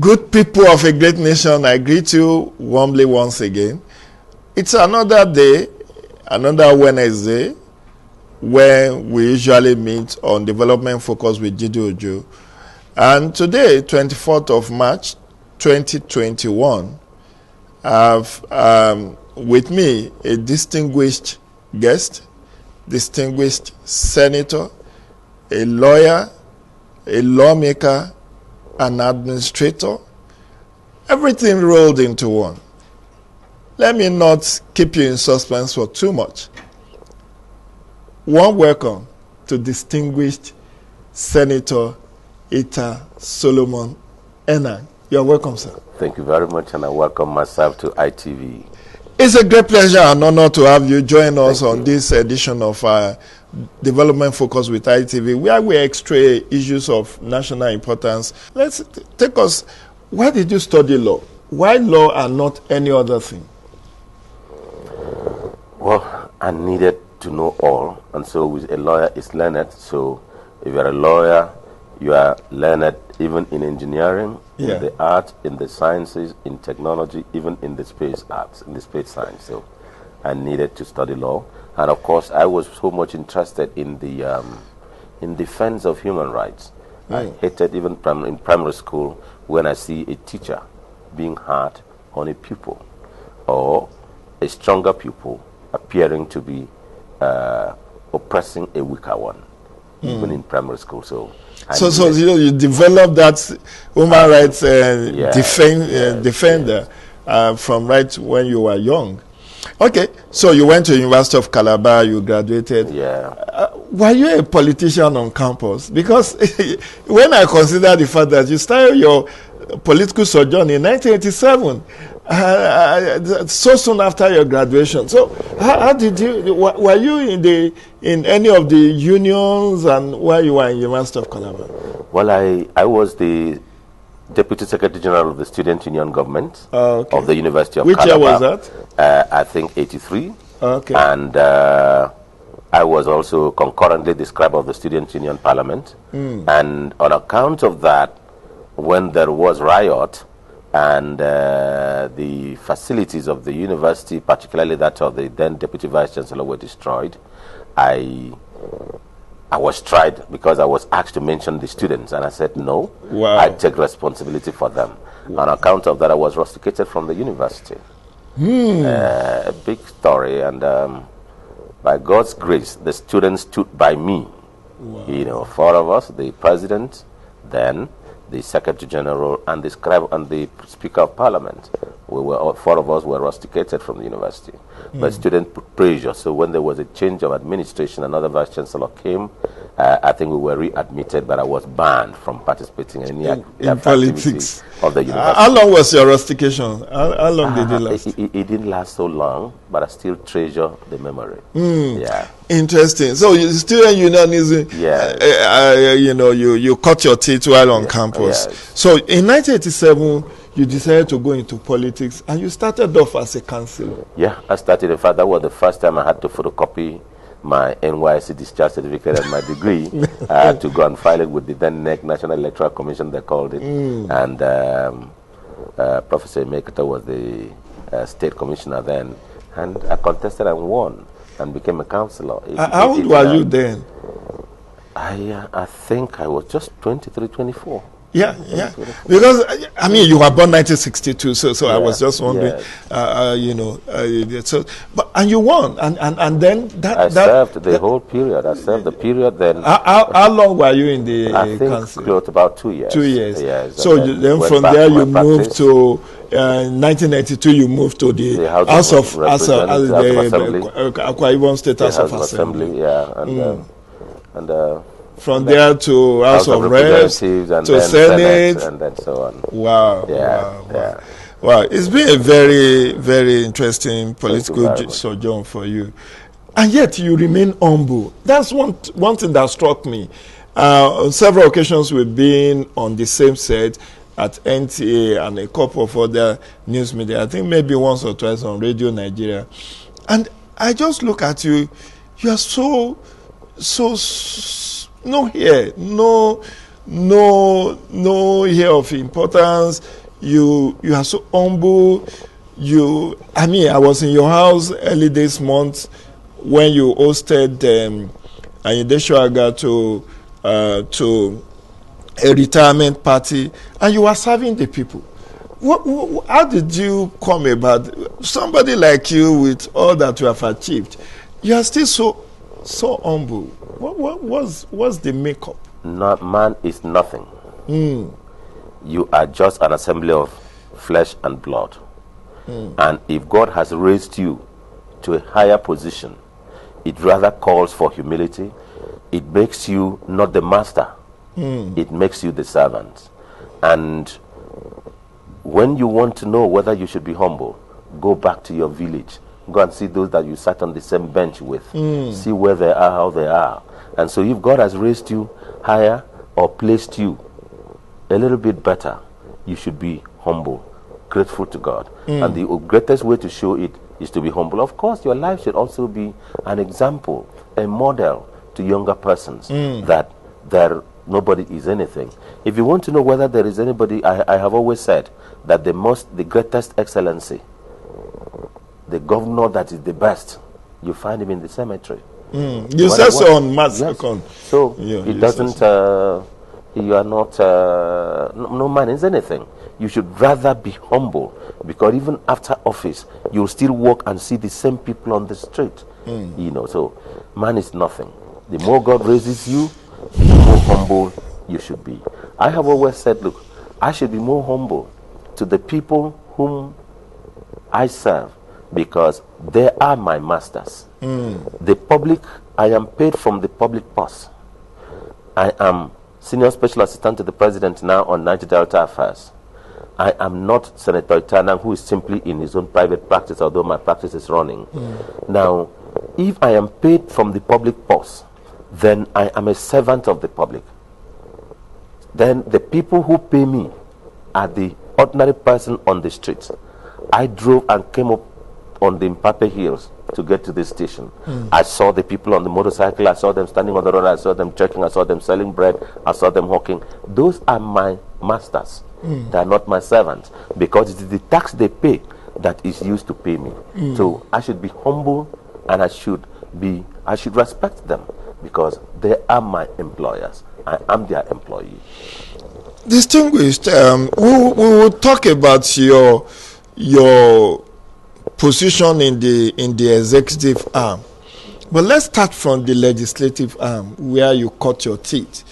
Good people of a great nation, I greet you warmly once again. It's another day, another Wednesday, when we usually meet on Development Focus with Jide Ojo. And today, 24th of March, 2021, I have with me a distinguished guest, distinguished senator, a lawyer, a lawmaker, an administrator, everything rolled into one. Let me not keep you in suspense for too much. Warm welcome to distinguished Senator Ita Solomon Enang. You're welcome, sir. Thank you very much, and I welcome myself to ITV. It's a great pleasure and honor to have you join us on this edition of Development Focus with ITV, where we x-ray issues of national importance. Let's take us, why did you study law? Why law and not any other thing? Well, I needed to know all, and so with a lawyer is learned. So if you're a lawyer, you are learned even in engineering, in the art, in the sciences, in technology, even in the space arts, in the space science. So I needed to study law. And of course, I was so much interested in the in defense of human rights. I hated even in primary school when I see a teacher being hard on a pupil or a stronger pupil appearing to be oppressing a weaker one, even in primary school. So you developed that human rights defender from right when you were young. Okay, so you went to University of Calabar, you graduated. Were you a politician on campus? Because when I consider the fact that you started your political sojourn in 1987, so soon after your graduation. So how did you, were you in any of the unions and while you were in University of Calabar? Well, I was the Deputy Secretary General of the Student Union Government of the University of Calabar. Which year was that? I think 83. Okay. And I was also concurrently the scribe of the Student Union Parliament. And on account of that, when there was riot and the facilities of the university, particularly that of the then Deputy Vice Chancellor, were destroyed, I was tried because I was asked to mention the students, and I said no. I take responsibility for them. On account of that, I was rusticated from the university. A big story, and by God's grace, the students stood by me. You know, four of us, the president, then the Secretary General, and the scribe and the Speaker of Parliament. Four of us were rusticated from the university. But student pressure. So when there was a change of administration, another Vice Chancellor came. I think we were readmitted, but I was banned from participating in any politics of the university. How long was your rustication? How long did it last? It didn't last so long, but I still treasure the memory. Interesting. So student unionism, you cut your teeth while on campus. So in 1987, you decided to go into politics, and you started off as a councillor. Yeah, I started. In fact, that was the first time I had to photocopy my NYSC discharge certificate and my degree. I had to go and file it with the then NEC, National Electoral Commission, they called it. And Professor Emekata was the state commissioner then. And I contested and won and became a councillor. How old were you then? I think I was just 23, 24. Yeah. Because, I mean, you were born 1962, so I was just wondering, and you won, and then I served the whole period. I served the period then. How long were you in the council? I think about 2 years. 2 years. Yes. So then from there you moved to, 1992 you moved to the House of Assembly. Akwa Ibom State House of Assembly. And from there to House of Reps, to Senate, and then so on. Wow. Wow. It's been a very, very interesting political sojourn for you. And yet you remain humble. That's one thing that struck me. On several occasions we've been on the same set at NTA and a couple of other news media. I think maybe once or twice on Radio Nigeria. And I just look at you. You are so no hair, no no here of importance. You are so humble. I was in your house early this month when you hosted Ayinde Shuaga to a retirement party, and you were serving the people. How did you come about? Somebody like you, with all that you have achieved, you are still so humble. What's the makeup? Man is nothing. You are just an assembly of flesh and blood. And if God has raised you to a higher position, it rather calls for humility. It makes you not the master. It makes you the servant. And when you want to know whether you should be humble, go back to your village. Go and see those that you sat on the same bench with. See where they are, how they are. And so if God has raised you higher or placed you a little bit better, you should be humble, grateful to God. And the greatest way to show it is to be humble. Of course, your life should also be an example, a model to younger persons that nobody is anything. If you want to know whether there is anybody, I have always said that the greatest excellency, the governor that is the best, you find him in the cemetery. You said so on March 2nd. So it doesn't, you are not, no man is anything. You should rather be humble, because even after office, you'll still walk and see the same people on the street. So man is nothing. The more God raises you, the more humble you should be. I have always said, look, I should be more humble to the people whom I serve, because they are my masters. The public, I am paid from the public purse. I am Senior Special Assistant to the President now on Niger Delta Affairs. I am not Senator Enang, who is simply in his own private practice, although my practice is running. Now, if I am paid from the public purse, then I am a servant of the public. Then the people who pay me are the ordinary person on the street. I drove and came up on the Mpape Hills to get to this station. I saw the people on the motorcycle. I saw them standing on the road. I saw them trekking. I saw them selling bread. I saw them hawking. Those are my masters. They are not my servants, because it is the tax they pay that is used to pay me. So I should be humble, and I should respect them, because they are my employers. I am their employee. Distinguished, we will talk about your position in the executive arm, but let's start from the legislative arm, where you cut your teeth.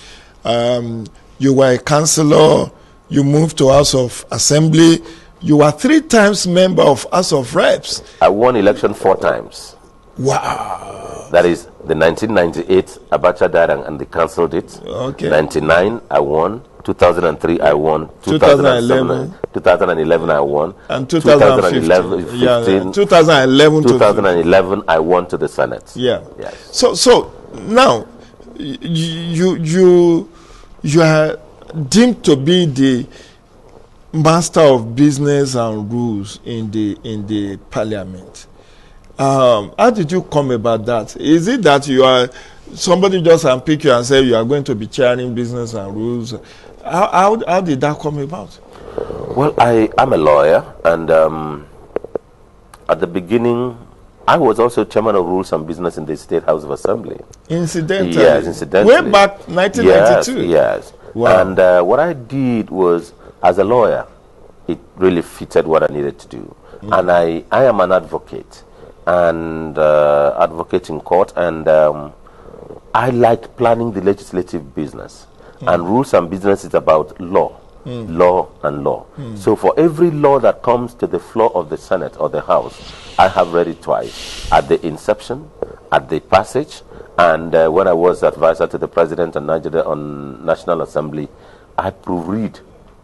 You were a councillor. You moved to House of Assembly. You were 3 times member of House of Reps. I won election 4 times. Wow. That is the 1998 Abacha died and they cancelled it. Okay. 99 I won. 2003 I won. 2011 I won. And 2011 2011 I won to the Senate. Yeah. Yes. So now you are deemed to be the master of business and rules in the parliament. How did you come about that? Is it that you are somebody just unpick you and say you are going to be chairing business and rules? How did that come about? Well, I am a lawyer, and at the beginning, I was also chairman of Rules and Business in the State House of Assembly. Incidentally? Yes, incidentally. Way back 1992? Yes. Wow. And what I did was, as a lawyer, it really fitted what I needed to do. And I am an advocate, and advocate in court, and I liked planning the legislative business. And Rules and Business is about law. Law and law. So for every law that comes to the floor of the Senate or the House, I have read it twice, at the inception, at the passage, and when I was advisor to the President and Nigeria on National Assembly, I proofread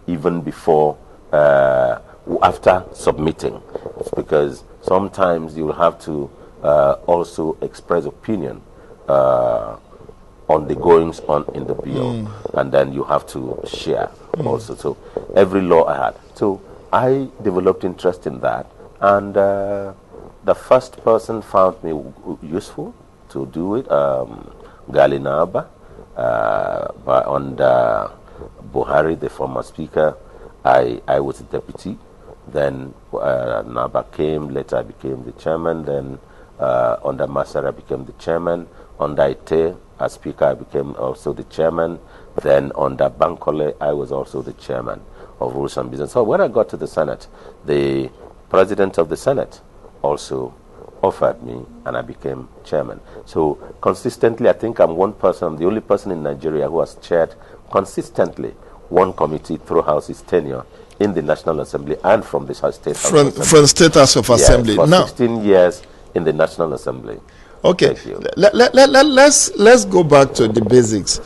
even before, after submitting. It's because sometimes you will have to also express opinion on the goings on in the bill, and then you have to share also. So every law I had. So I developed interest in that, and the first person found me useful to do it, Galinaba, But under Buhari, the former speaker, I was a deputy. Then Naba came, later I became the chairman. Then under Masara, I became the chairman. Under Ite, as speaker, I became also the chairman. Then under Bankole, I was also the chairman of Rules and Business. So when I got to the Senate, the president of the Senate also offered me, and I became chairman. So consistently, I think I'm the only person in Nigeria who has chaired consistently one committee throughout his tenure in the National Assembly and from the State House of Assembly. From State House of Assembly. For 16 years in the National Assembly. Okay, let's go back to the basics.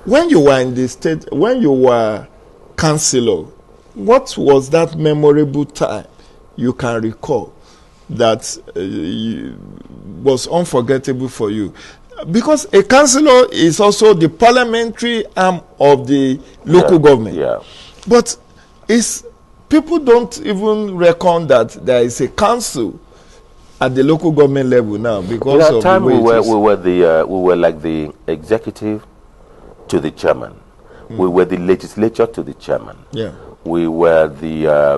When you were in the state, when you were councillor, what was that memorable time you can recall that was unforgettable for you? Because a councillor is also the parliamentary arm of the local government. Yeah. But people don't even reckon that there is a council at the local government level now, because of time we were like the executive to the chairman. We were the legislature to the chairman. Yeah. We were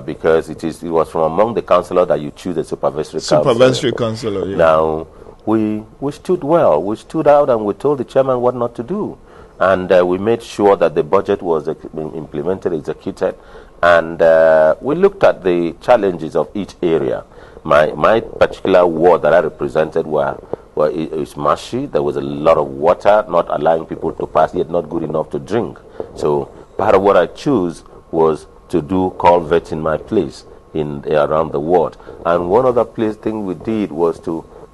because it was from among the councillors that you choose a supervisory councillor. Yeah. Now we stood well. We stood out and we told the chairman what not to do, and we made sure that the budget was implemented, executed, and we looked at the challenges of each area. My particular ward that I represented is marshy. There was a lot of water, not allowing people to pass, yet not good enough to drink. So part of what I chose was to do culverts in my place around the ward. And one other thing we did was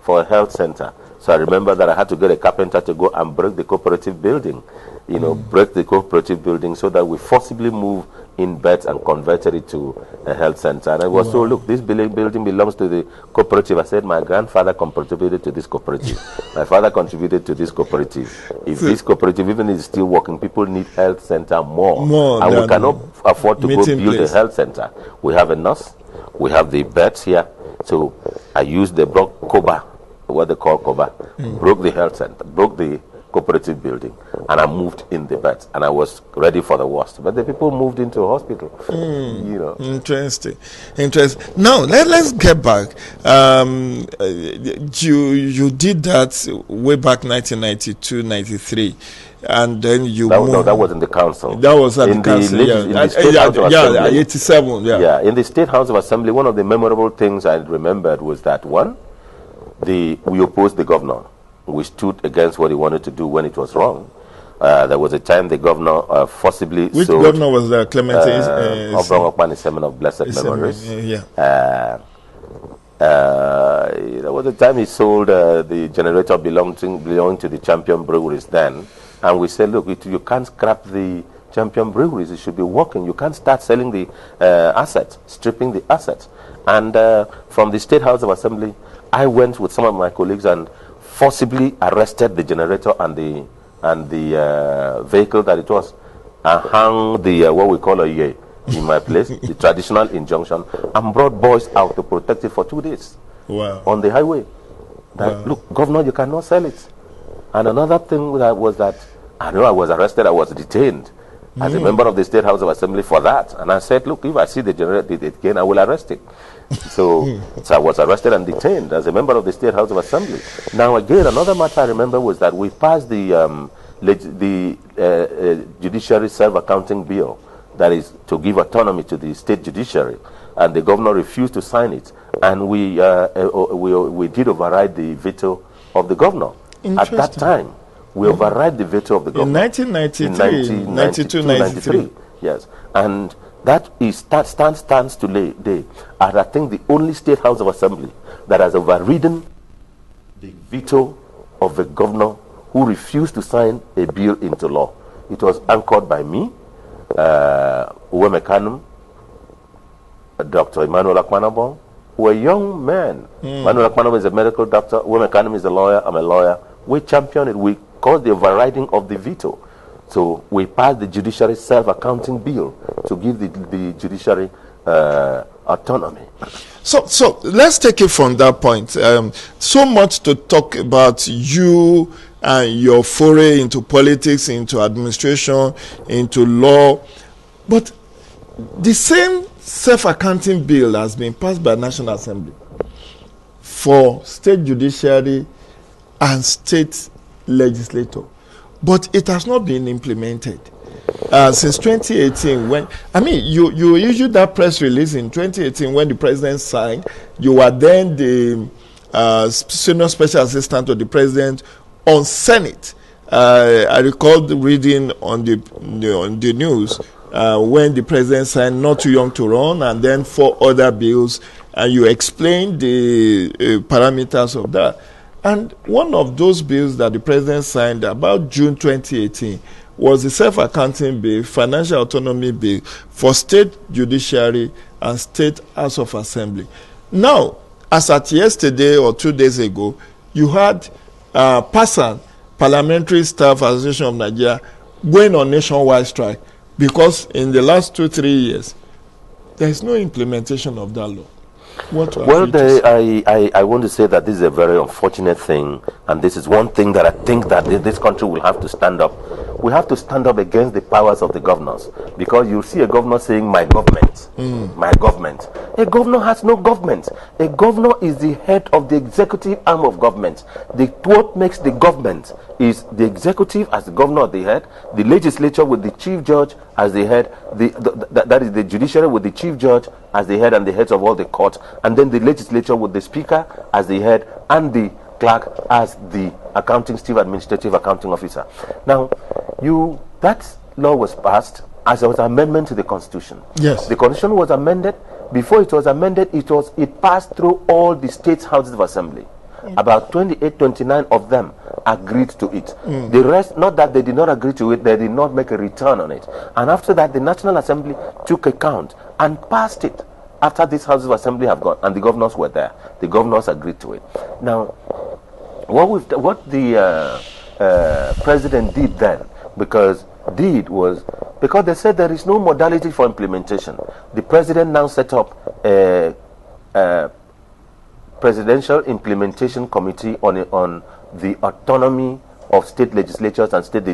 for a health center. So I remember that I had to get a carpenter to go and break the cooperative building, break the cooperative building so that we forcibly moved in beds and converted it to a health center. And I was told, look, this building belongs to the cooperative. I said, my grandfather contributed to this cooperative. My father contributed to this cooperative. If this cooperative, even is still working, people need health center more. And we cannot afford to go build a health center. We have a nurse. We have the beds here. So I used the Koba, what they call Koba, broke the health center, broke the cooperative building, and I moved in the beds, and I was ready for the worst. But the people moved into a hospital. Interesting. Now let's get back. You did that way back 1992, 93. And then that was in the council. That was at the council. In the State House of Assembly. 87. Yeah, in the State House of Assembly, one of the memorable things I remembered was that we opposed the governor. We stood against what he wanted to do when it was wrong. There was a time the governor forcibly Which sold... governor was that? Clement Obron Semen of blessed memories. There was a time he sold the generator belonging to the Champion Breweries then. And we said, look, you can't scrap the Champion Breweries. It should be working. You can't start selling the assets, stripping the assets. And from the State House of Assembly, I went with some of my colleagues and forcibly arrested the generator and the vehicle that it was, and hung the what we call a ye in my place, the traditional injunction, and brought boys out to protect it for 2 days. Wow. On the highway. Look, Governor, you cannot sell it. And another thing that I know I was arrested, I was detained as a member of the State House of Assembly for that. And I said, look, if I see the generator again, I will arrest it. So I was arrested and detained as a member of the State House of Assembly. Now again, another matter I remember was that we passed the judiciary self-accounting bill, that is to give autonomy to the state judiciary, and the governor refused to sign it, and we did override the veto of the governor. At that time, we override the veto of the governor. In 1992, 93. Yes, and that stands today as I think the only State House of Assembly that has overridden the veto of the governor who refused to sign a bill into law. It was anchored by me, Uwe Mekanum, Dr. Emmanuel Akmanabong, who were young men. Emmanuel Akmanabong is a medical doctor, Uwe Mekanum is a lawyer, I'm a lawyer. We championed it, we caused the overriding of the veto. So we passed the judiciary self-accounting bill to give the judiciary autonomy. So let's take it from that point. So much to talk about you and your foray into politics, into administration, into law. But the same self-accounting bill has been passed by National Assembly for state judiciary and state legislature, but it has not been implemented since 2018. When you issued that press release in 2018 when the president signed. You were then the senior special assistant to the president on Senate. I recall reading on the news when the president signed Not Too Young to Run, and then 4 other bills, and you explained the parameters of that. And one of those bills that the president signed about June 2018 was the self-accounting bill, financial autonomy bill for state judiciary and state House of Assembly. Now, as at yesterday or 2 days ago, you had PASAN, Parliamentary Staff Association of Nigeria, going on nationwide strike because in the last 2-3 years, there is no implementation of that law. I want to say that this is a very unfortunate thing, and this is one thing that I think that this country will have to stand up. We have to stand up against the powers of the governors, because you see a governor saying, my government, my government. A governor has no government. A governor is the head of the executive arm of government. What makes the government is the executive as the governor at the head, the legislature with the chief judge as the head, that is the judiciary with the chief judge as the head and the heads of all the courts, and then the legislature with the speaker as the head and the clerk as the chief administrative accounting officer. Now, that law was passed as an amendment to the Constitution. Yes. The Constitution was amended. Before it was amended, it passed through all the states' houses of assembly. About 28, 29 of them agreed to it. The rest, not that they did not agree to it, they did not make a return on it. And after that, the National Assembly took account and passed it. After these houses of assembly have gone, and the governors were there, the governors agreed to it. Now, what the president did then, because they said there is no modality for implementation. The president now set up a Presidential Implementation Committee on the autonomy of state legislatures and state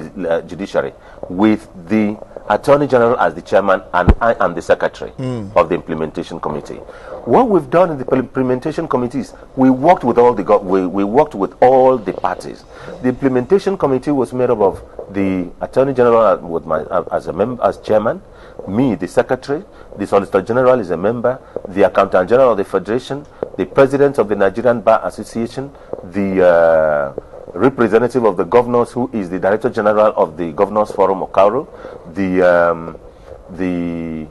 judiciary, with the Attorney General as the chairman, and I am the secretary of the Implementation Committee. What we've done in the Implementation Committee is we worked with all the parties. The Implementation Committee was made up of the Attorney General as chairman, me, the secretary, the Solicitor General is a member, the Accountant General of the Federation, the President of the Nigerian Bar Association, the representative of the governors, who is the Director General of the Governors Forum, Okaro, the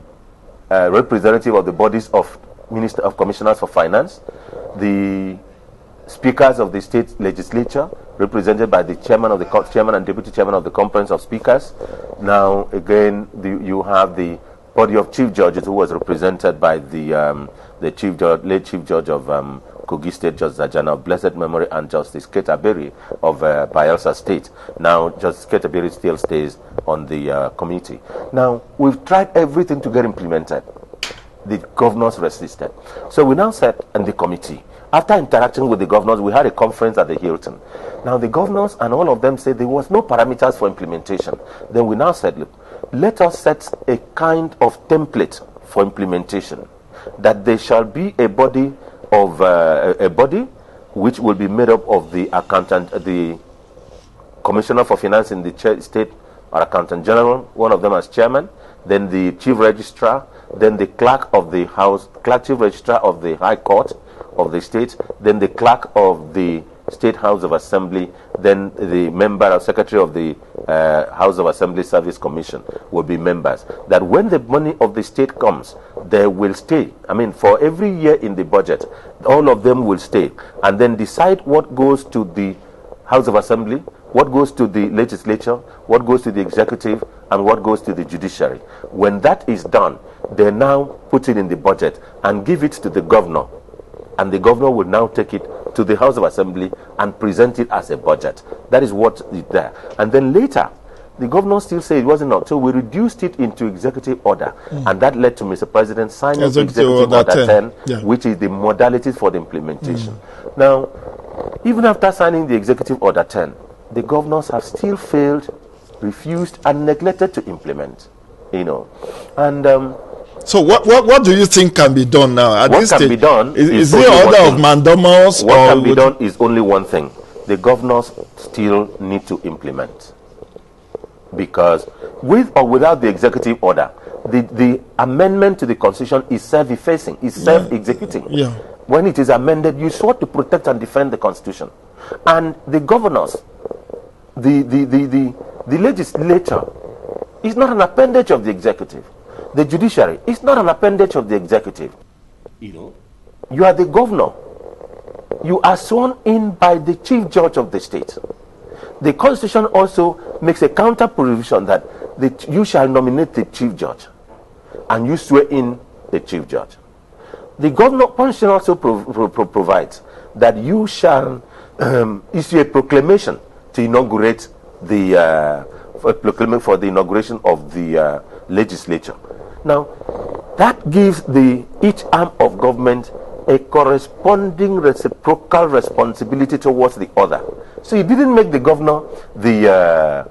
representative of the bodies of Commissioners for Finance, the speakers of the state legislature, represented by the chairman and deputy chairman of the Conference of Speakers. Now, again, you have the body of chief judges, who was represented by the late chief judge of Kogi State, Judge Zajana of blessed memory, and Justice Ketaberi of Bayelsa State. Now, Justice Ketaberi still stays on the committee. Now, we've tried everything to get implemented. The governors resisted. So we now said in the committee, after interacting with the governors, we had a conference at the Hilton. Now, the governors and all of them said there was no parameters for implementation. Then we now said, look, let us set a kind of template for implementation, that there shall be a body which will be made up of the accountant, the Commissioner for Finance in the state, or Accountant General, one of them as chairman, then the Chief Registrar, then the Clerk of the House, Chief Registrar of the High Court of the state, then the Clerk of the State House of Assembly, then the member or secretary of the House of Assembly Service Commission will be members. That when the money of the state comes, they will stay. For every year in the budget, all of them will stay, and then decide what goes to the House of Assembly, what goes to the legislature, what goes to the executive, and what goes to the judiciary. When that is done, they now put it in the budget and give it to the governor, and the governor will now take it to the House of Assembly and present it as a budget. That is what is there. And then later, the governor still said it wasn't enough, so we reduced it into executive order, and that led to Mr. President signing executive order 10, which is the modalities for the implementation. Now, even after signing the executive order 10, the governors have still failed, refused, and neglected to implement. And so what do you think can be done now at this stage? What can be done is the order of mandamus? What can be done is only one thing. The governors still need to implement, because with or without the executive order, the amendment to the constitution is self-effacing, is self-executing. Yeah. When it is amended, you sought to protect and defend the constitution, and the governors, the legislature is not an appendage of the executive. The judiciary is not an appendage of the executive. You are the governor. You are sworn in by the chief judge of the state. The constitution also makes a counter provision that you shall nominate the chief judge, and you swear in the chief judge. The governor constitution also provides that you shall issue a proclamation to inaugurate for the inauguration of the legislature. Now, that gives each arm of government a corresponding reciprocal responsibility towards the other. So he didn't make the governor the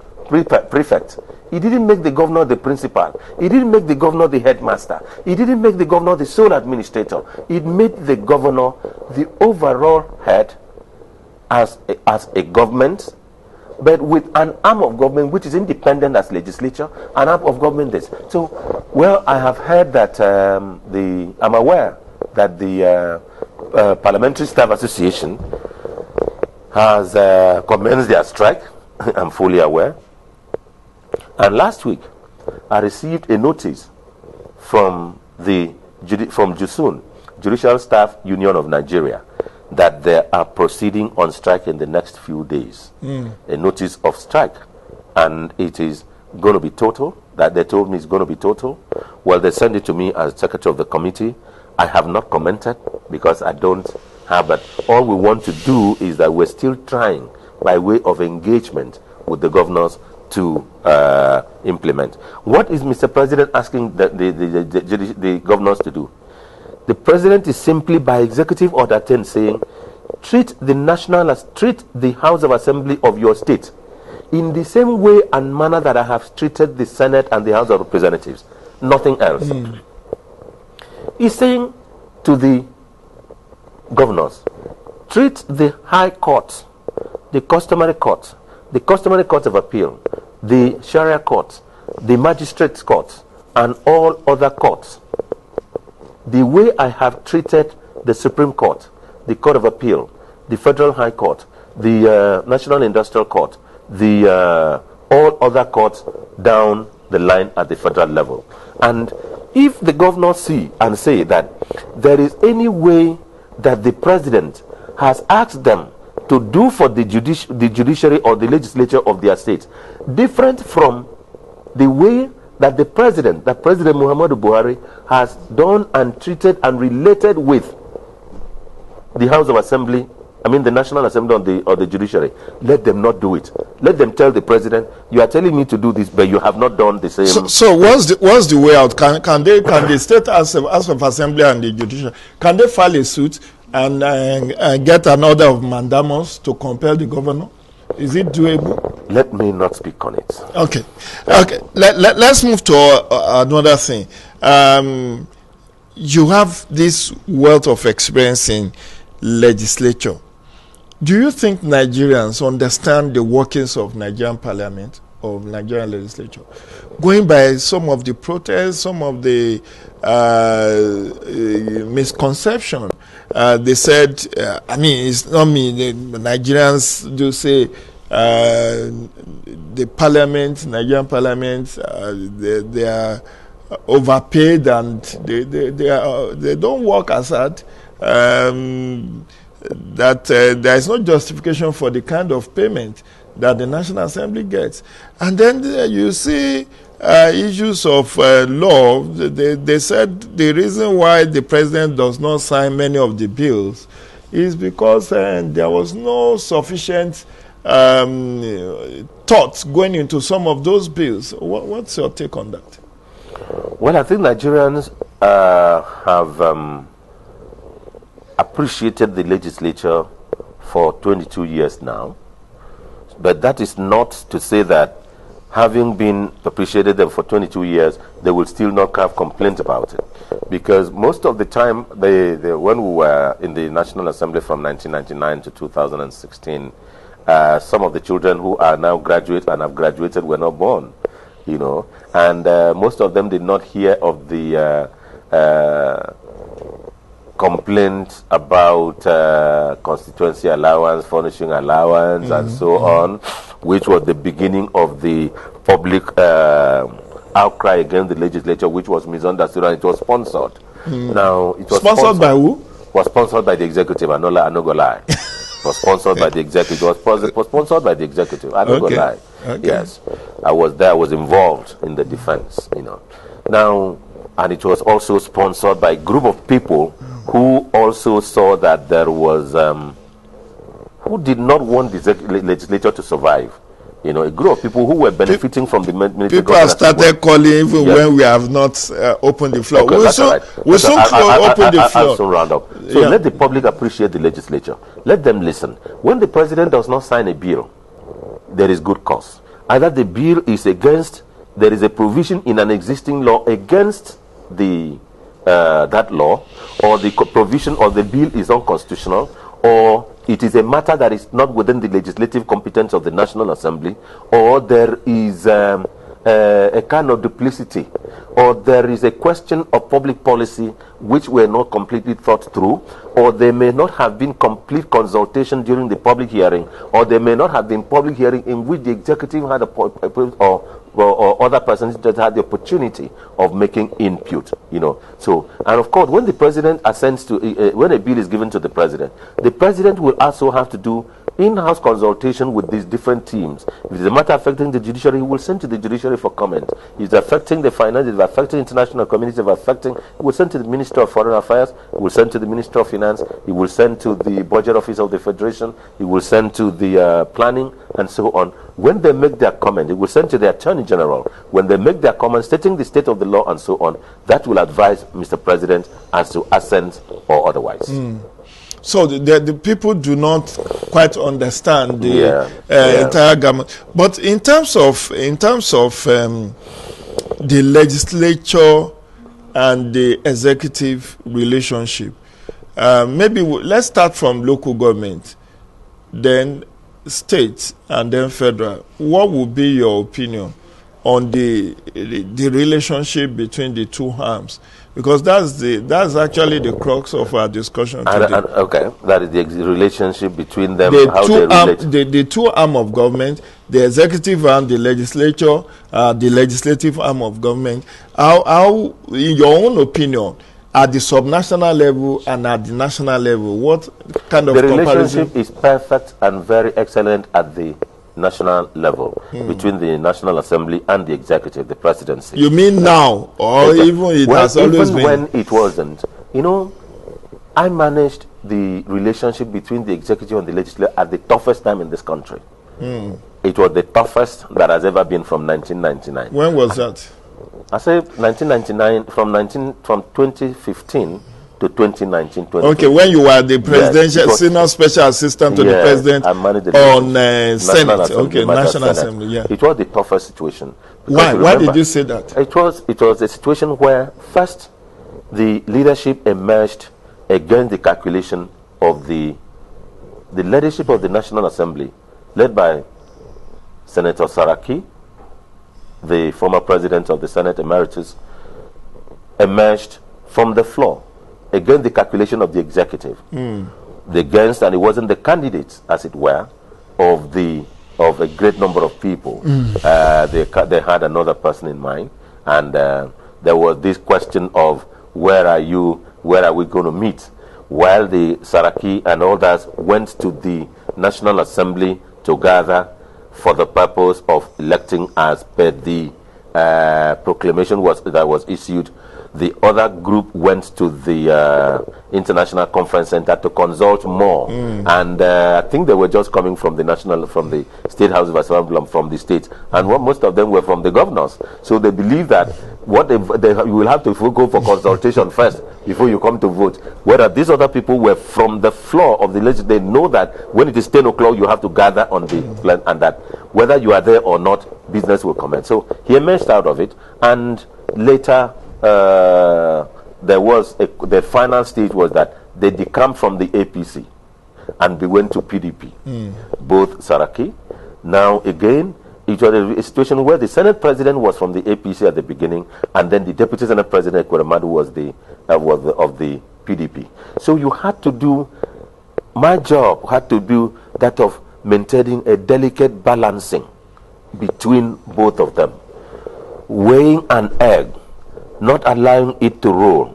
prefect. He didn't make the governor the principal. He didn't make the governor the headmaster. He didn't make the governor the sole administrator. He made the governor the overall head as a government, but with an arm of government which is independent as legislature, an arm of government this. So, well, I have heard that I'm aware that the Parliamentary Staff Association has commenced their strike. I'm fully aware. And last week, I received a notice from JUSUN, Judicial Staff Union of Nigeria, that they are proceeding on strike in the next few days. A notice of strike. And it is going to be total. That they told me it's going to be total. Well, they sent it to me as secretary of the committee. I have not commented because I don't have that. All we want to do is that we're still trying by way of engagement with the governors to implement. What is Mr. President asking the governors to do? The president is simply by executive order 10 saying, treat the House of Assembly of your state in the same way and manner that I have treated the Senate and the House of Representatives. Nothing else. He's saying to the governors, treat the High Court, the customary court of appeal, the Sharia court, the magistrates court, and all other courts the way I have treated the Supreme Court, the Court of Appeal, the Federal High Court, the National Industrial Court, the all other courts down the line at the federal level. And if the governors see and say that there is any way that the president has asked them to do for the judiciary or the legislature of their state different from the way that President Muhammadu Buhari has done and treated and related with the House of Assembly, the National Assembly or the judiciary, let them not do it. Let them tell the president, you are telling me to do this, but you have not done the same. So what's the way out? Can the state House of Assembly and the judiciary, can they file a suit and get an order of mandamus to compel the governor? Is it doable? Let me not speak on it. Okay. Let's move to another thing. You have this wealth of experience in legislature. Do you think Nigerians understand the workings of Nigerian Parliament or Nigerian legislature? Going by some of the protests, some of the misconception, they said, it's not me, the Nigerians do say the parliament, Nigerian parliament, they are overpaid and they don't work as hard. That there is no justification for the kind of payment that the National Assembly gets. And then you see issues of law. They said the reason why the president does not sign many of the bills is because there was no sufficient thoughts going into some of those bills. What's your take on that? Well, I think Nigerians have appreciated the legislature for 22 years now. But that is not to say that having been appreciated them for 22 years, they will still not have complaints about it. Because most of the time, when we were in the National Assembly from 1999 to 2016, some of the children who are now graduate and have graduated were not born, you know, and most of them did not hear of the complaints about constituency allowance, furnishing allowance, and so on, which was the beginning of the public outcry against the legislature, which was misunderstood, and it was sponsored. Now, it was sponsored by who? Was sponsored by the executive. I'm not gonna lie. It was sponsored by the executive. It was sponsored by the executive. I'm not gonna lie. Okay. Yes, I was there. I was involved in the defense. You know, now, and it was also sponsored by a group of people who also saw that there was who did not want the legislature to survive. You know, a group of people who were benefiting from the military. People have started calling even when we have not opened the floor. Okay, We'll soon open the floor. I'll soon round up. So let the public appreciate the legislature. Let them listen. When the president does not sign a bill, there is good cause. Either the bill is against, there is a provision in an existing law against the that law, or the provision of the bill is unconstitutional, or it is a matter that is not within the legislative competence of the National Assembly, or there is a kind of duplicity, or there is a question of public policy which were not completely thought through, or there may not have been complete consultation during the public hearing, or there may not have been public hearing in which the executive had or other persons that had the opportunity of making input, you know. So, and of course, when the president assents to, when a bill is given to the president will also have to do in-house consultation with these different teams. If it's a matter affecting the judiciary, he will send to the judiciary for comment. If it's affecting the finance, if it's affecting international community, if it's affecting, he will send to the Minister of Foreign Affairs, he will send to the Minister of Finance, he will send to the Budget Office of the Federation, he will send to the planning, and so on. When they make their comment, it will send to the Attorney General. When they make their comment stating the state of the law and so on, that will advise Mr. President as to assent or otherwise. So the people do not quite understand the entire government. But in terms of the legislature and the executive relationship, maybe let's start from local government, then state, and then federal. What would be your opinion on the relationship between the two arms? Because that's actually the crux of our discussion today. Okay, that is the relationship between them. The two arm of government, the executive arm, the legislature, the legislative arm of government. How, in your own opinion, at the subnational level and at the national level, what kind of comparison? The relationship is perfect and very excellent at the national level between the National Assembly and the executive, the presidency. You mean now, or even it has always been? Even when it wasn't. You know, I managed the relationship between the executive and the legislature at the toughest time in this country. It was the toughest that has ever been from 1999. When was that? I say 1999, from 2015 to 2019. Okay, when you were the presidential senior special assistant to the president on Senate, National Assembly. Yeah, it was the toughest situation. Why? Why did you say that? It was a situation where first the leadership emerged against the calculation of the leadership of the National Assembly, led by Senator Saraki, the former president of the Senate Emeritus, emerged from the floor against the calculation of the executive, and it wasn't the candidates, as it were, of a great number of people. They had another person in mind, and there was this question of where are we going to meet? While the Saraki and others went to the National Assembly to gather for the purpose of electing as per the proclamation that was issued, the other group went to the International Conference Center to consult more, and I think they were just coming from the State House of Assembly from the states, and most of them were from the governors. So they believe that what you will have to go for consultation first before you come to vote. Whereas these other people were from the floor of the legislature. They know that when it is 10 o'clock, you have to gather on the plan, and that whether you are there or not, business will commence. So he emerged out of it, and later there was the final stage was that they decamped from the APC and they went to PDP. Both Saraki. Now again, it was a situation where the Senate President was from the APC at the beginning, and then the Deputy Senate President Ekweremadu was of the PDP. So you had to do, my job had to do that of maintaining a delicate balancing between both of them, weighing an egg, not allowing it to roll,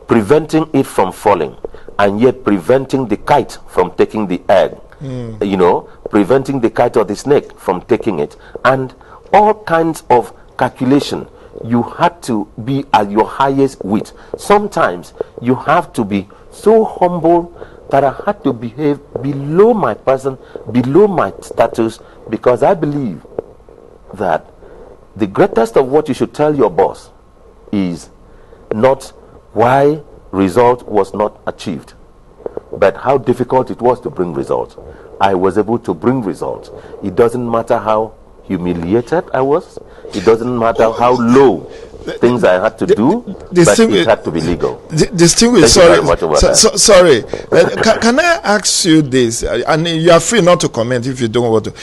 preventing it from falling, and yet preventing the kite from taking the egg. You know, preventing the kite or the snake from taking it, and all kinds of calculation. You had to be at your highest wit. Sometimes you have to be so humble that I had to behave below my person, below my status, because I believe that the greatest of what you should tell your boss is not why result was not achieved, but how difficult it was to bring results. I was able to bring results. It doesn't matter how humiliated I was. It doesn't matter how low things I had to do, but it had to be legal. Distinguished, sorry. Can I ask you this? And you are free not to comment if you don't want to.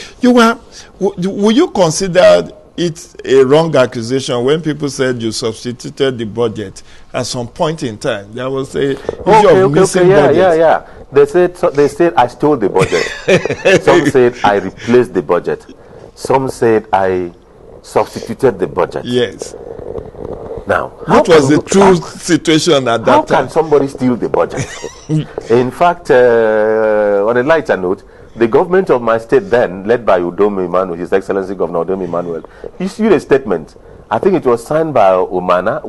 Will you consider it a wrong accusation when people said you substituted the budget at some point in time? There was a issue of missing budget. Yeah. They said I stole the budget. Some said I replaced the budget. Some said I substituted the budget. Yes. Now, what was the true situation at that time? How can somebody steal the budget? In fact, on a lighter note, the government of my state then, led by Udom Emmanuel, His Excellency Governor Udom Emmanuel, issued a statement. I think it was signed by Umana.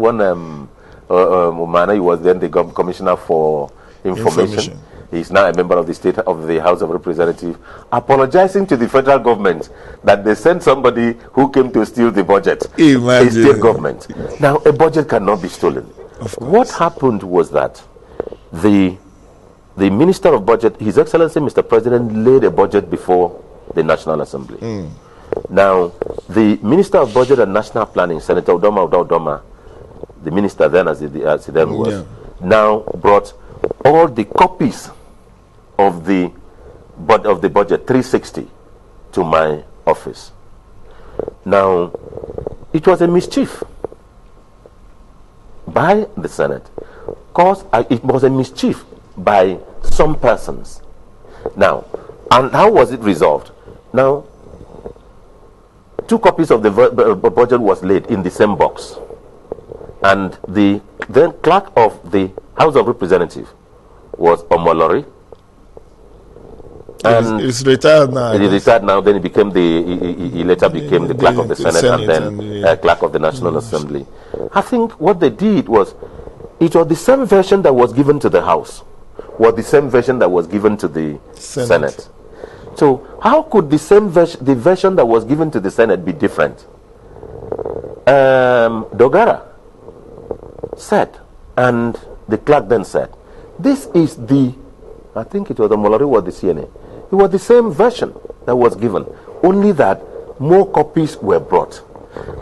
Umana, he was then the Commissioner for Information. He's now a member of the House of Representatives, apologizing to the federal government that they sent somebody who came to steal the budget. Imagine. A state government. Now, a budget cannot be stolen. What happened was that the Minister of Budget, His Excellency Mr. President, laid a budget before the National Assembly. Now, the Minister of Budget and National Planning, Senator Udoma, the minister then as he then was, now brought all the copies of the budget 360 to my office. Now, it was a mischief by the Senate, because it was a mischief by some persons. Now, and how was it resolved? Now, 2 copies of the budget was laid in the same box, and the then clerk of the House of Representatives was Omolori. And he's retired now. He retired now. Then he later became the clerk of the Senate and then clerk of the National Assembly. I think what they did was, it was the same version that was given to the House, was the same version that was given to the Senate. So how could the version that was given to the Senate be different? Dogara said, and the clerk then said, this is I think it was the Molari or the CNA. It was the same version that was given, only that more copies were brought.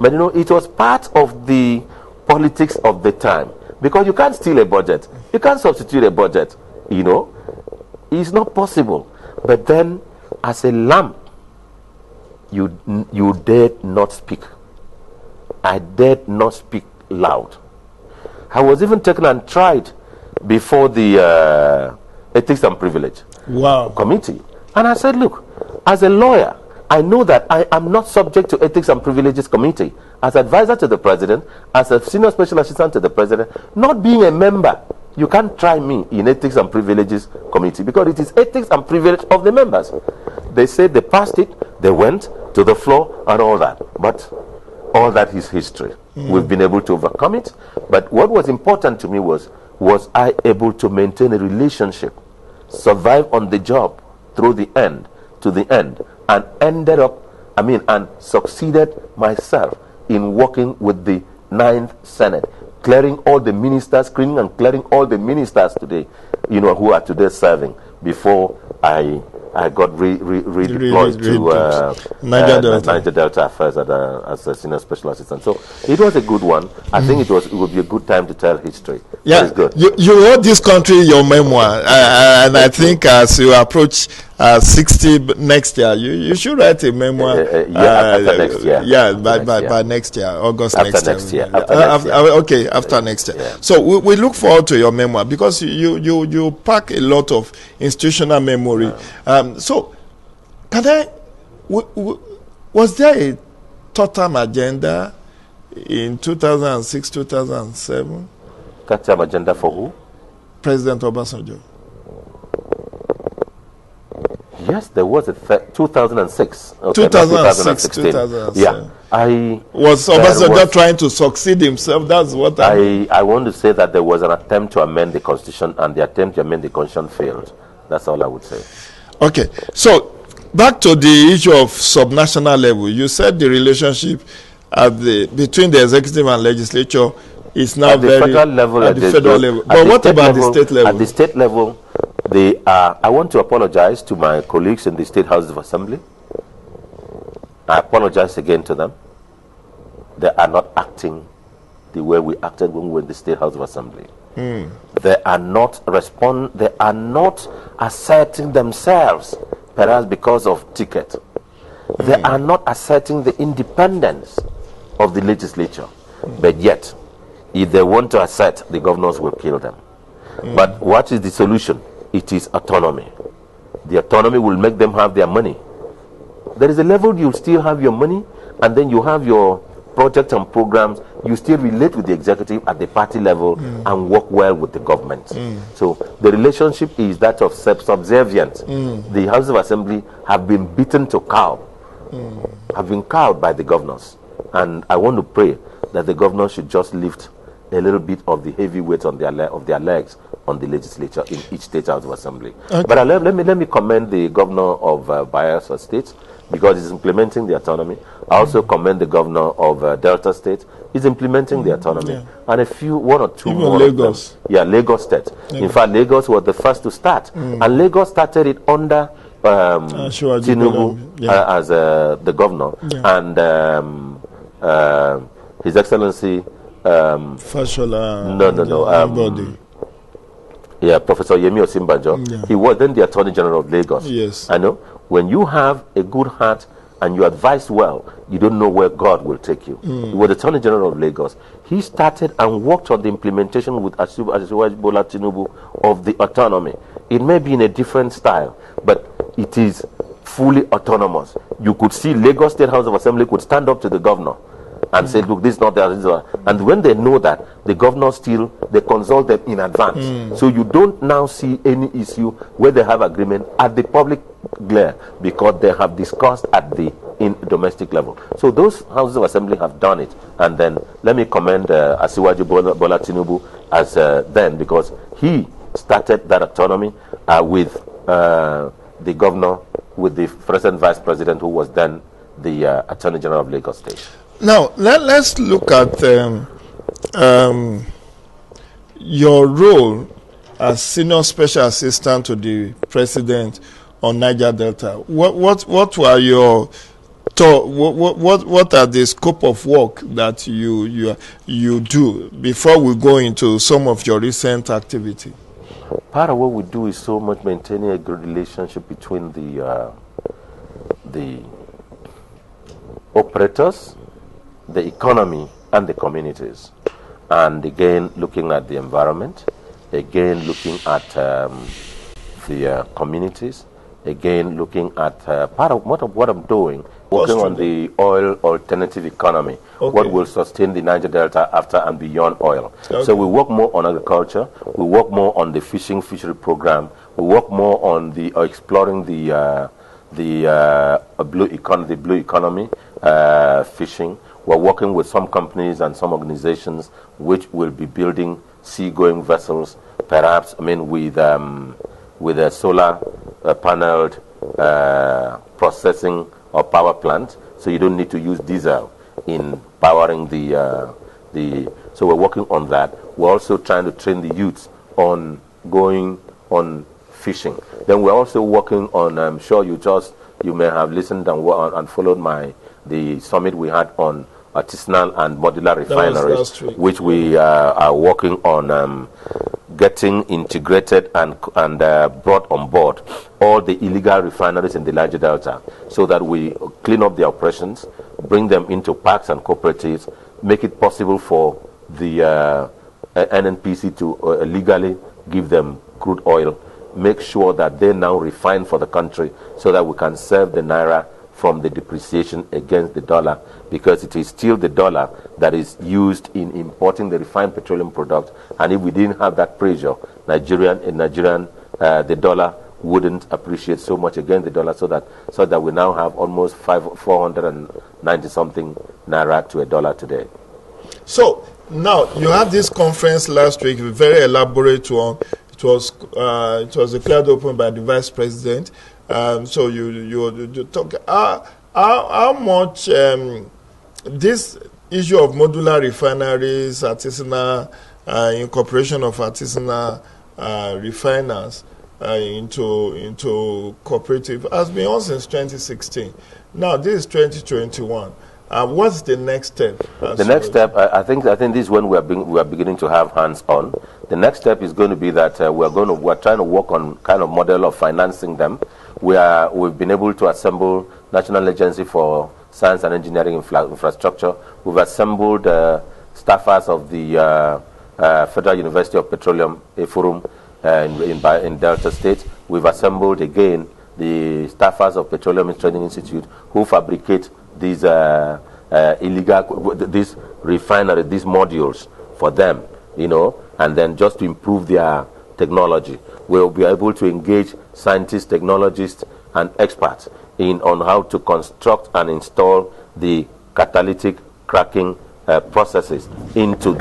But you know, it was part of the politics of the time, because you can't steal a budget, you can't substitute a budget, you know, it's not possible. But then, as a lamb, you dared not speak. I dared not speak loud. I was even taken and tried before the Ethics and Privilege Committee. And I said, look, as a lawyer, I know that I am not subject to Ethics and Privileges Committee. As advisor to the President, as a senior special assistant to the President, not being a member, you can't try me in Ethics and Privileges Committee, because it is ethics and privilege of the members. They said they passed it, they went to the floor and all that. But all that is history. We've been able to overcome it. But what was important to me was I able to maintain a relationship, survive on the job through the end, to the end, and succeeded myself in working with the Ninth Senate, clearing all the ministers, screening and clearing all the ministers today, who are today serving, before I got redeployed to Niger Delta Affairs as a senior special assistant. So it was a good one. I think it would be a good time to tell history. Yeah, it's good. You wrote this country your memoir, and I think as you approach 60 next year, you should write a memoir. After next year. Yeah, by next year, August after next year. After next year. Yeah. So we look forward to your memoir, because you pack a lot of institutional memory. So was there a total agenda in 2006, 2007? Total agenda for who? President Obasanjo. Yes, there was a 2006. Okay, 2016. Yeah. Was Obasanjo trying to succeed himself? That's what I want to say, that there was an attempt to amend the constitution, and the attempt to amend the constitution failed. That's all I would say. Okay, so back to the issue of subnational level. You said the relationship between the executive and legislature is now at the federal level. But what about the state level? At the state level, I want to apologize to my colleagues in the State House of Assembly. I apologize again to them. They are not acting the way we acted when we were in the State House of Assembly. They are not They are not asserting themselves, perhaps because of ticket. They are not asserting the independence of the legislature. But yet, if they want to assert, the governors will kill them. But what is the solution? It is autonomy. The autonomy will make them have their money. There is a level you still have your money, and then you have your projects and programs. You still relate with the executive at the party level and work well with the government. So the relationship is that of subservient. The House of Assembly have been beaten to cow, have been cowed by the governors. And I want to pray that the governors should just lift a little bit of the heavy weight on their legs on the legislature in each state House of Assembly. Okay. But let me commend the governor of Bayelsa State, because he's implementing the autonomy. I also commend the governor of Delta State. He's implementing the autonomy. And one or two even more Lagos. Of them. Yeah, Lagos State. In fact, Lagos was the first to start. And Lagos started it under Tinubu as the governor. And His Excellency Fashola. No. Professor Yemi Osinbajo. He was then the Attorney General of Lagos. Yes. I know. When you have a good heart and you advise well, you don't know where God will take you. He was the Attorney General of Lagos. He started and worked on the implementation with Asiwaju Bola Tinubu of the autonomy. It may be in a different style, but it is fully autonomous. You could see Lagos State House of Assembly could stand up to the governor and say, look, this is not there. And when they know that, the governor they consult them in advance. So you don't now see any issue where they have agreement at the public glare, because they have discussed in domestic level. So those houses of assembly have done it. And then let me commend Asiwaju Bola Tinubu as because he started that autonomy with the governor, with the present vice president, who was then the Attorney General of Lagos State. Now, let's look at your role as senior special assistant to the president on Niger Delta. What were your what are the scope of work that you do before we go into some of your recent activity? Part of what we do is so much maintaining a good relationship between the operators, the economy, and the communities. And again, looking at the environment, again, looking at the communities, again, looking at part of what I'm doing, working on the oil alternative economy, what will sustain the Niger Delta after and beyond oil. So we work more on agriculture, we work more on the fishery program, we work more on the exploring the blue economy, fishing. We're working with some companies and some organizations which will be building seagoing vessels, perhaps, with a solar paneled processing or power plant, so you don't need to use diesel in powering the So we're working on that. We're also trying to train the youth on going on fishing. Then we're also working on, I'm sure you may have listened and followed the summit we had on artisanal and modular refineries, which we are working on getting integrated and brought on board all the illegal refineries in the Niger Delta, so that we clean up the operations, bring them into parks and cooperatives, make it possible for the NNPC to legally give them crude oil, make sure that they now refine for the country so that we can serve the Naira from the depreciation against the dollar, because it is still the dollar that is used in importing the refined petroleum product. And if we didn't have that pressure, the dollar wouldn't appreciate so much against the dollar, so that we now have almost 490 something Naira to a dollar today. So now you had this conference last week, a very elaborate one. It was declared open by the Vice President. So you talk how much this issue of modular refineries, artisanal incorporation of artisanal refiners into cooperative has been on since 2016. Now this is 2021. What's the next step? The next step, I think this is when we are beginning to have hands on. The next step is going to be that we're trying to work on kind of model of financing them. We've been able to assemble National Agency for Science and Engineering Infrastructure. We've assembled staffers of the Federal University of Petroleum, Forum in Delta State. We've assembled again the staffers of Petroleum Training Institute, who fabricate these these refinery, these modules for them, and then just to improve their technology. We'll be able to engage scientists, technologists, and experts on how to construct and install the catalytic cracking processes into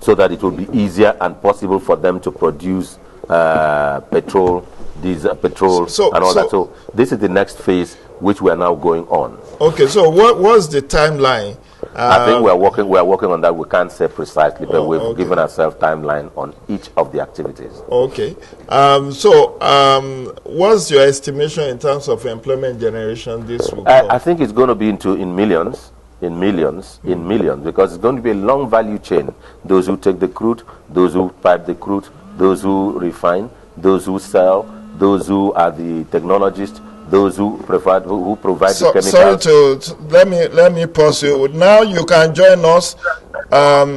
so that it will be easier and possible for them to produce petrol, diesel, petrol, and all that. So this is the next phase, which we are now going on. Okay, so what's the timeline? I think we are working on that. We can't say precisely, but we've given ourselves timeline on each of the activities. Okay. What's your estimation in terms of employment generation this will come? I think it's going to be in millions, because it's going to be a long value chain. Those who take the crude, those who pipe the crude, those who refine, those who sell, those who are the technologists, those who provide the chemicals. Sorry to let me pause you. Now you can join us. Hello,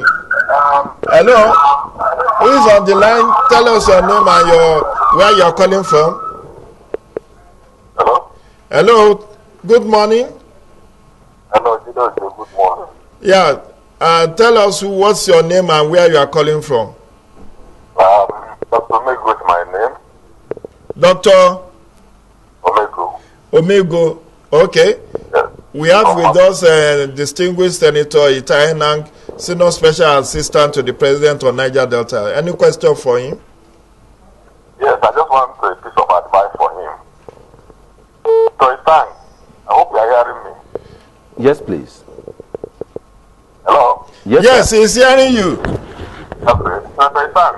who is on the line? Tell us your name and where you're calling from. Hello. Hello. Good morning. Hello. Good morning. Yeah. Tell us what's your name and where you are calling from. Dr. Omego is my name. Dr. Omego. Okay. Yes. We have with us distinguished Senator Enang, Senior Special Assistant to the President of Niger Delta. Any question for him? Yes, I just want a piece of advice for him. So, Enang, I hope you are hearing me. Yes, please. Hello? Yes, he's hearing you. Okay. So, Enang,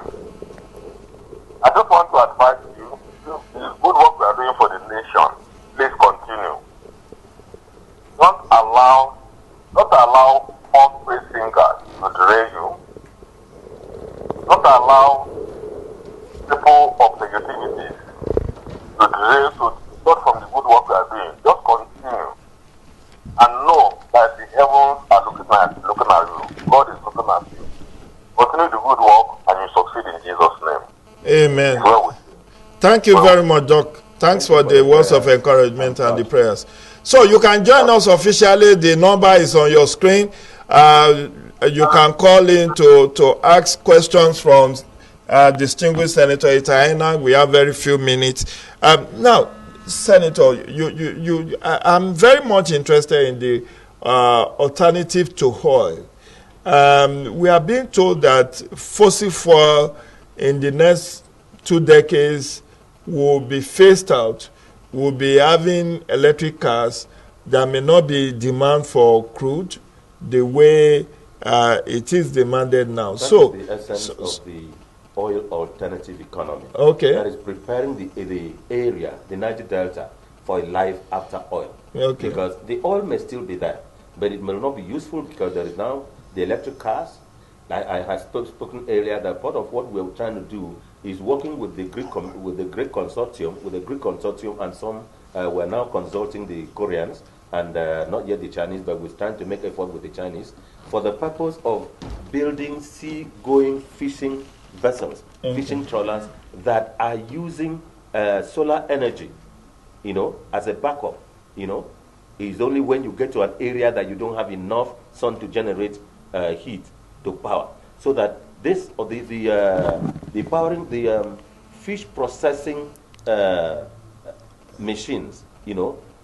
I just want to advise you, the good work we are doing for the nation, please continue. Don't allow unpaid thinkers to derail you. Don't allow people of negativities to derail you, not from the good work we are doing. Just continue. And know that the heavens are looking at you. God is looking at you. Continue the good work and you succeed in Jesus' name. Amen. Thank you very much, Doc. Thanks for the words of encouragement and the prayers. So you can join us officially. The number is on your screen. You can call in to ask questions from distinguished Senator Enang. We have very few minutes. Now, Senator, I'm very much interested in the alternative to oil. We are being told that fossil fuel in the next 2 decades will be phased out. We'll be having electric cars. There may not be demand for crude the way it is demanded now. That so is the essence of the oil alternative economy. Okay. That is preparing the area, the Niger Delta, for a life after oil. Okay. Because the oil may still be there, but it may not be useful because there is now the electric cars. I have spoken earlier that part of what we're trying to do is working with the Greek consortium, and some we're now consulting the Koreans and not yet the Chinese, but we're trying to make effort with the Chinese for the purpose of building sea-going fishing vessels, fishing trawlers that are using solar energy, as a backup. It's only when you get to an area that you don't have enough sun to generate heat to power, so that this or the powering the fish processing machines,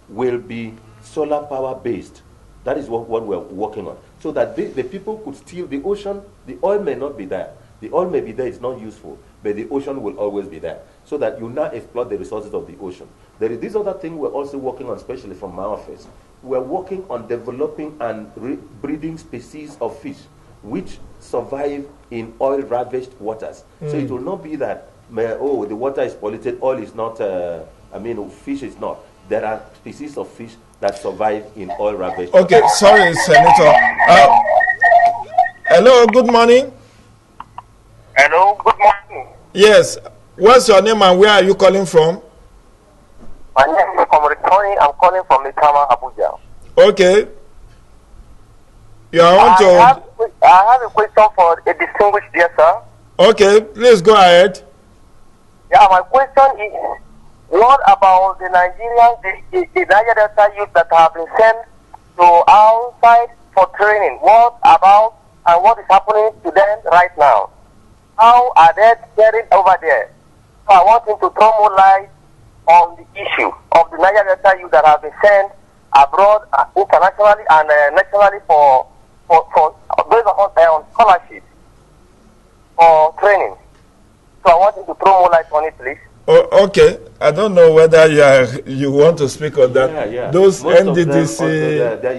will be solar power based. That is what we're working on, so that the people could steal the ocean. The oil may not be there. The oil may be there, it's not useful, but the ocean will always be there, so that you now exploit the resources of the ocean. There is this other thing we're also working on, especially from my office. We're working on developing and breeding species of fish which survive in oil-ravaged waters. So it will not be that, the water is polluted, oil is not, fish is not. There are species of fish that survive in oil-ravaged waters. Okay, sorry, Senator. Hello, good morning. Hello, good morning. Yes. What's your name and where are you calling from? My name is Comrade Tony. I'm calling from Itama, Abuja. Okay. You are on to... I have a question for a distinguished dear sir. Okay, please go ahead. Yeah, my question is, what about the Nigerians, the Niger Delta youth that have been sent to outside for training? What about and what is happening to them right now? How are they faring over there? So I want him to throw more light on the issue of the Niger Delta youth that have been sent abroad, internationally and nationally for based on scholarship or training. So I want him to throw more light on it, please. Oh, okay. I don't know whether you want to speak on that. Yeah. Those Most NDDC...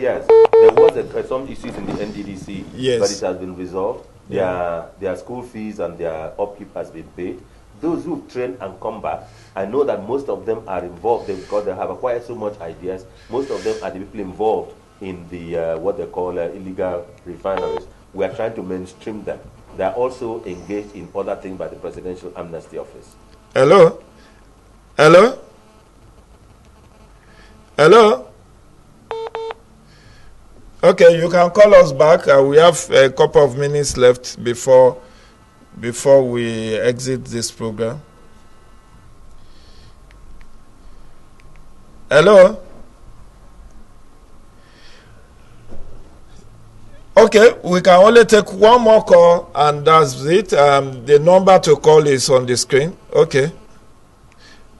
yes. There was some issues in the NDDC, yes, but it has been resolved. Their school fees and their upkeep has been paid. Those who've trained and come back, I know that most of them are involved because they have acquired so much ideas. Most of them are the people involved in the what they call illegal refineries. We are trying to mainstream them. They are also engaged in other things by the Presidential Amnesty Office. Hello? Hello? Hello? Okay, you can call us back. We have a couple of minutes left before we exit this program. Hello? Okay, we can only take one more call and that's it. The number to call is on the screen. Okay.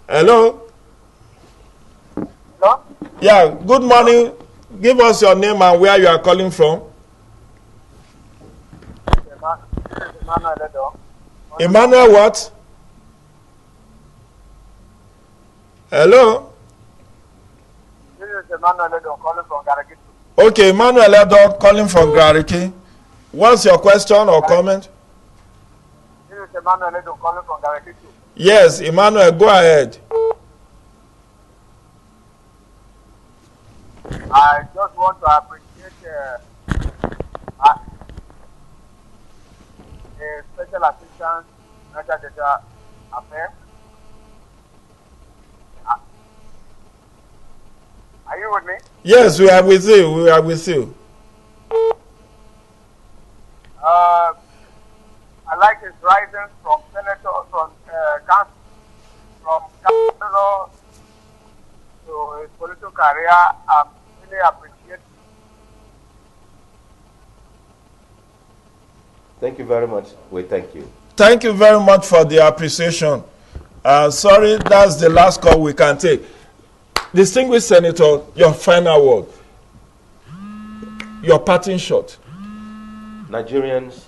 Hello? Hello? Yeah, good morning. Give us your name and where you are calling from. Emmanuel what? Hello? This is Emmanuel Edo calling from Garaki. Okay, Emmanuel Edo calling from Gariki. What's your question or comment? This is Emmanuel Edo calling from Garaki. Yes, Emmanuel, go ahead. I just want to appreciate the special assistant Niger Delta Affairs. Are you with me? Yes, we are with you. We are with you. I like his rising from senator, from council, from councilor to his political career. I really appreciate it. Thank you very much. We thank you. Thank you very much for the appreciation. Sorry, that's the last call we can take. Distinguished Senator, your final word. Your parting shot. Nigerians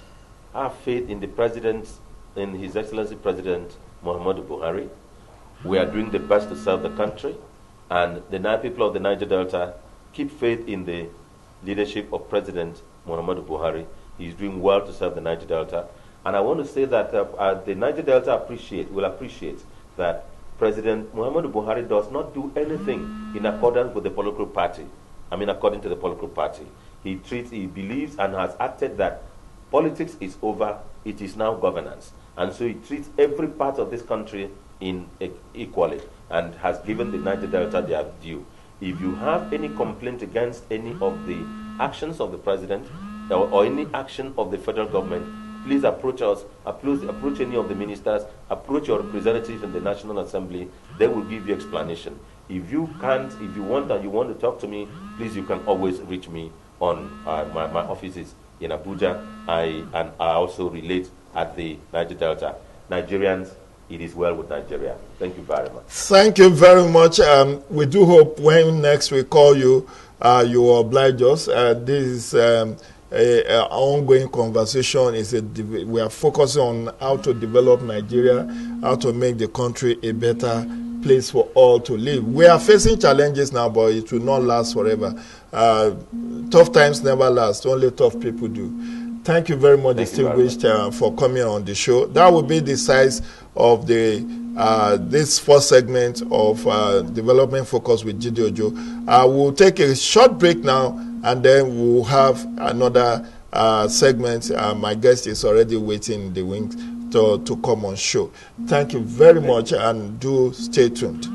have faith in the President, in His Excellency President Muhammadu Buhari. We are doing the best to serve the country, and the people of the Niger Delta keep faith in the leadership of President Muhammadu Buhari. He's doing well to serve the Niger Delta. And I want to say that the Niger Delta will appreciate that President Muhammadu Buhari does not do anything in accordance with the political party. According to the political party. He believes and has acted that politics is over, it is now governance. And so he treats every part of this country equally and has given the Niger Delta their due. If you have any complaint against any of the actions of the president or any action of the federal government, please approach us, approach any of the ministers, approach your representatives in the National Assembly. They will give you explanation. If you can't, if you want and you want to talk to me, please, you can always reach me on my offices in Abuja. I also relate at the Niger Delta. Nigerians, it is well with Nigeria. Thank you very much. Thank you very much. We do hope when next we call you, you will oblige us. This is an ongoing conversation. We are focusing on how to develop Nigeria, how to make the country a better place for all to live. We are facing challenges now, but it will not last forever. Tough times never last. Only tough people do. Thank you very much, distinguished, for coming on the show. That will be the size of this first segment of Development Focus with Jide Ojo. We'll take a short break now, and then we'll have another segment. My guest is already waiting in the wings to come on show. Thank you very much, and do stay tuned.